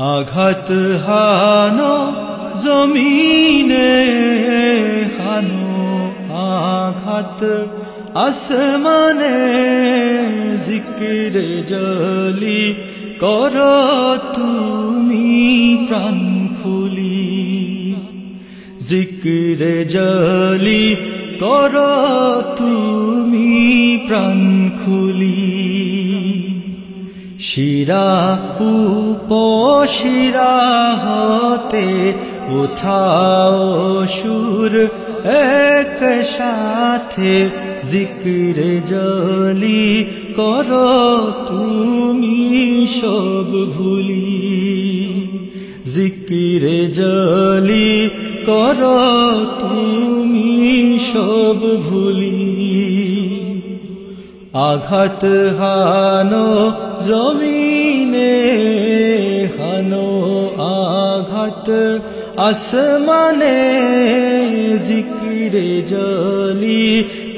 আঘাত হানো জমিনে হানো আঘাত আসমানে জিকির জলি করো তুমি প্রাণ খুলি জিকির জলি করো তুমি প্রাণ খুলি শিরা উপশিরা হতে উঠাও সুর এক সাথে জিকির জলি করো তুমি সব ভুলি জিকির জলি করো তুমি সব ভুলি আঘাত হানো জমিনে হানো আঘাত আসমানে জিকির জলি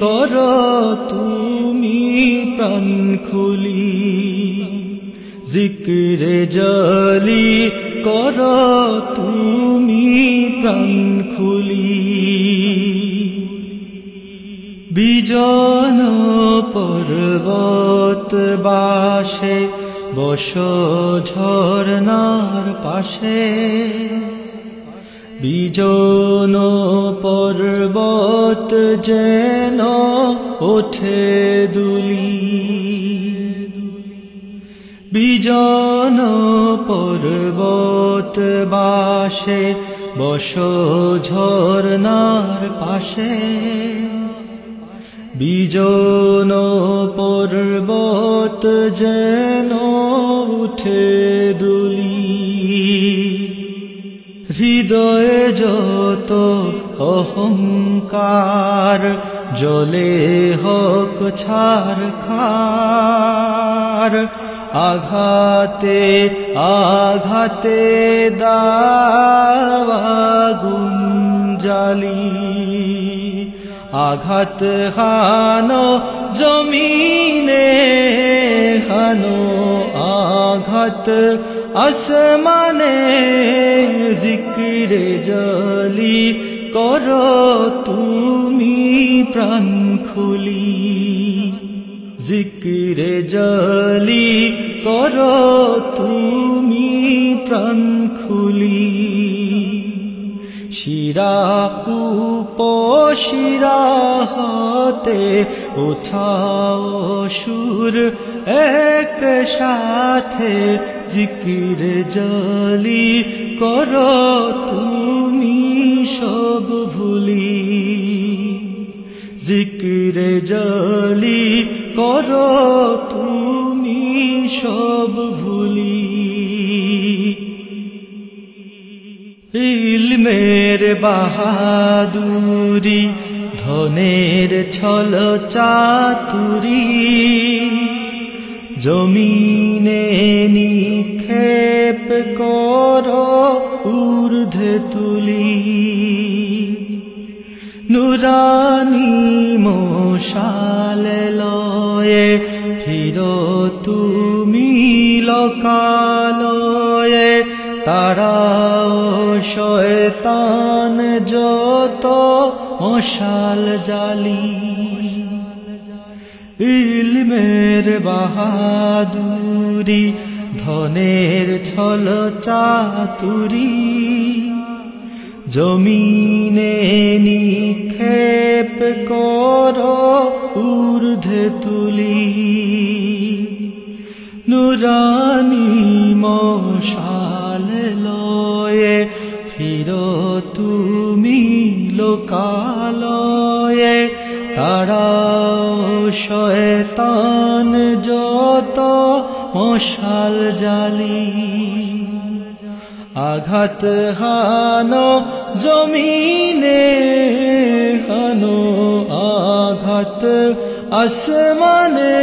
করো তুমি প্রাণ খুলি জিকির জলি করো তুমি প্রাণ খুলি বিজন পর্বত বাসে বসো ঝরনার পাশে বিজন পর্বত যেন ওঠে দুলি বিজন পর্বত বাসে বসো ঝরনার পাশে বিজন পর্বত যেন উঠে দুলি হৃদয়ে যত অহংকার জ্বলে হোক ছারখার আঘাতে আঘাতে দাও আগুন জ্বালি আঘাত হানো জমিনে হানো আঘাত আসমানে জিকির জলি করো তুমি প্রাণ খুলি জিকির জলি করো তুমি প্রাণ খুলি শিরা উপশিরা হতে উঠাও সুর এক সাথে জিকির জলি করো তুমি সব ভুলি জিকির জলি করো তুমি সব ভুলি ইলমের বাহাদুরি ধনের ছল চাতুরি জমিনে নিক্ষেপ করো ঊর্ধ্বে তুলি নুরানি মশাল লয়ে ফিরো তুমি লোকালয়ে তারাও শয়তান যত মশাল জালি ইলমের বাহাদুরি ধনের ছল চাতুরি জমিনে নিক্ষেপ করো ঊর্ধ্বে তুলি নুরানি মশাল লয়ে ফিরো তুমি লোকালয়ে তারাও শয়তান যত মশাল জালি আঘাত হানো জমিনে হানো আঘাত আসমানে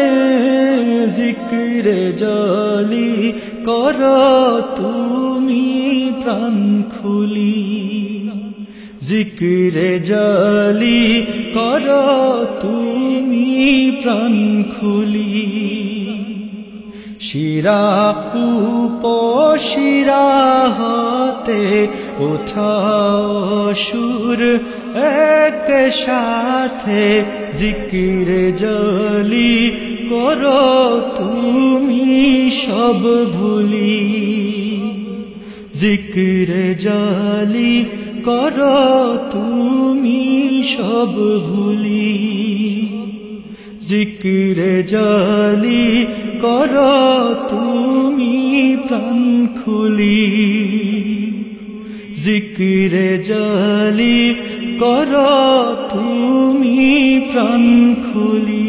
জিকির জলি করো তুমি প্রাণ খুলি জিকির জলি করো তুমি প্রাণ খুলি শিরা উপশিরা হতে ওঠাও সুর এক সাথে জিকিরে জালি করো তুমি সব ভুলি জিকিরে জালি করো তুমি সব ভুলি জিকিরে জালি করো তুমি প্রাণ খুলি জিকিরে জালি করো তুমি প্রাণ খুলি